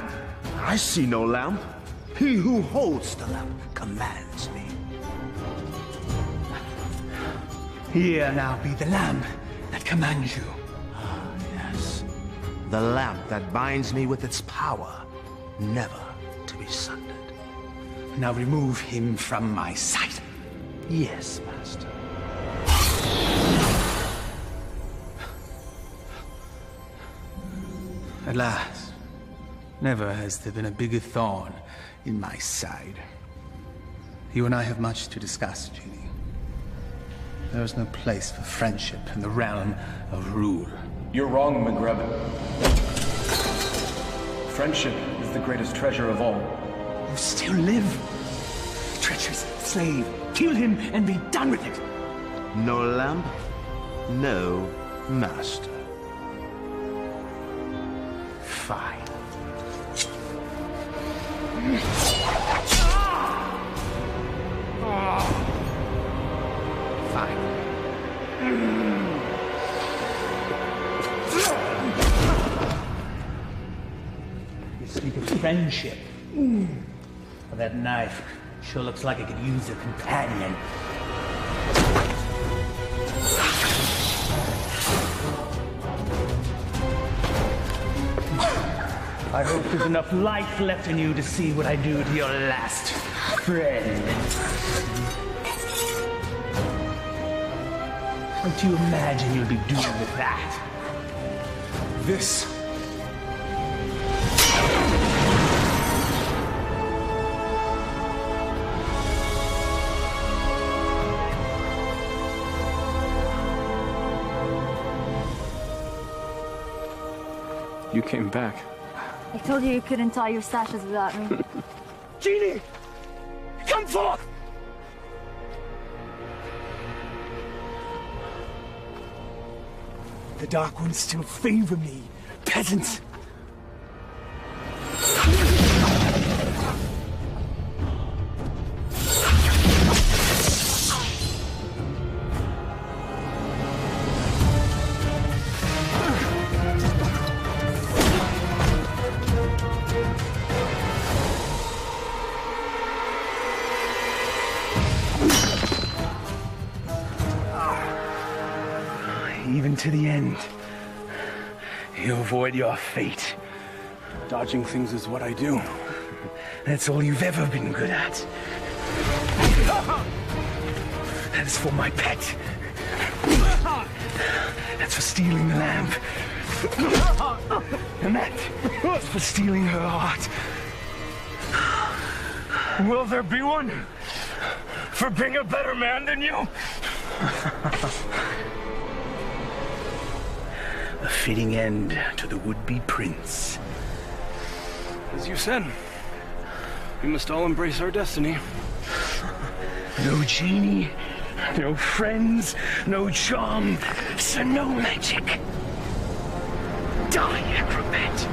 I see no lamp. He who holds the lamp commands me. Here now be the lamp that commands you. Ah, yes. The lamp that binds me with its power, never to be sundered. Now remove him from my sight. Yes, Master. At last. Never has there been a bigger thorn in my side. You and I have much to discuss, Genie. There is no place for friendship in the realm of rule. You're wrong, McGreb. Friendship is the greatest treasure of all. You still live. Treacherous slave. Kill him and be done with it. No lamp, no master. Fine. Fine. You speak of friendship. Well, that knife sure looks like it could use a companion. I hope there's enough life left in you to see what I do to your last friend. What do you imagine you'll be doing with that? This. You came back. I told you couldn't tie your sashes without me. Genie! Come forth! The Dark Ones still favor me, peasants. Even to the end, you avoid your fate. Dodging things is what I do. That's all you've ever been good at. That's for my pet. That's for stealing the lamp. And that's for stealing her heart. Will there be one for being a better man than you? A fitting end to the would-be prince. As you said, we must all embrace our destiny. No genie, no friends, no charm, so no magic. Die, acrobat.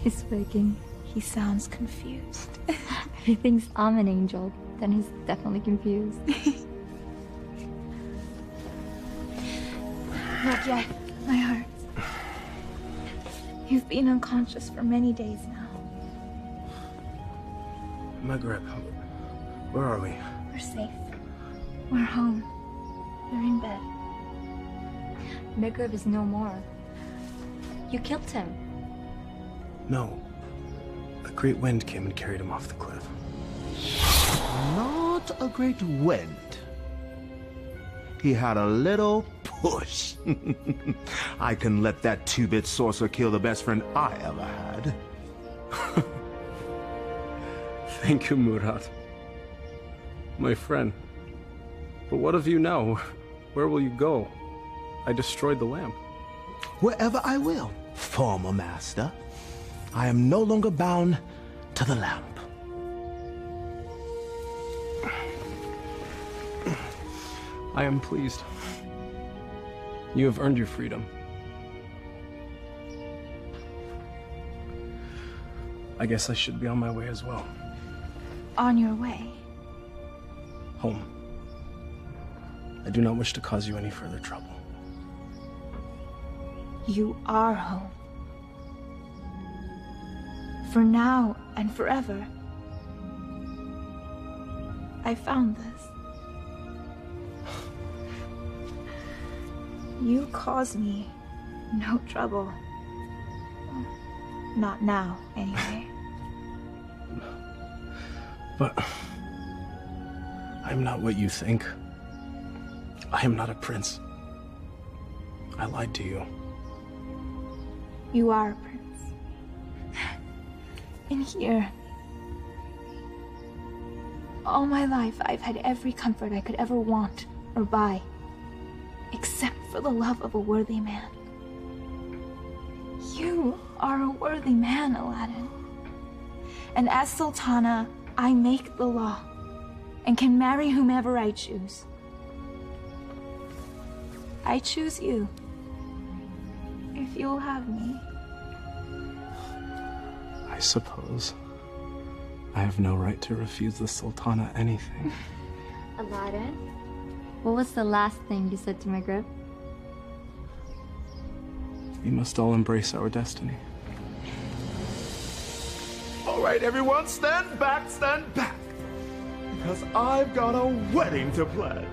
He's waking. He sounds confused. He thinks I'm an angel. Then he's definitely confused. Not yet, my heart. You've been unconscious for many days now. Maghreb, where are we? We're safe. We're home. We're in bed. Maghreb is no more. You killed him. No. A great wind came and carried him off the cliff. Not a great wind. He had a little push. I can let that two-bit sorcerer kill the best friend I ever had. Thank you, Murad. My friend. But what of you now? Where will you go? I destroyed the lamp. Wherever I will, former master. I am no longer bound to the lamp. I am pleased. You have earned your freedom. I guess I should be on my way as well. On your way? Home. I do not wish to cause you any further trouble. You are home. For now and forever. I found this. You cause me no trouble. Not now, anyway. But I'm not what you think. I am not a prince. I lied to you. You are a prince. In here. All my life, I've had every comfort I could ever want or buy. Except for the love of a worthy man. You are a worthy man, Aladdin. And as Sultana, I make the law and can marry whomever I choose. I choose you. If you'll have me. I suppose I have no right to refuse the Sultana anything. Aladdin, what was the last thing you said to Maghreb? We must all embrace our destiny. All right, everyone, stand back, because I've got a wedding to plan.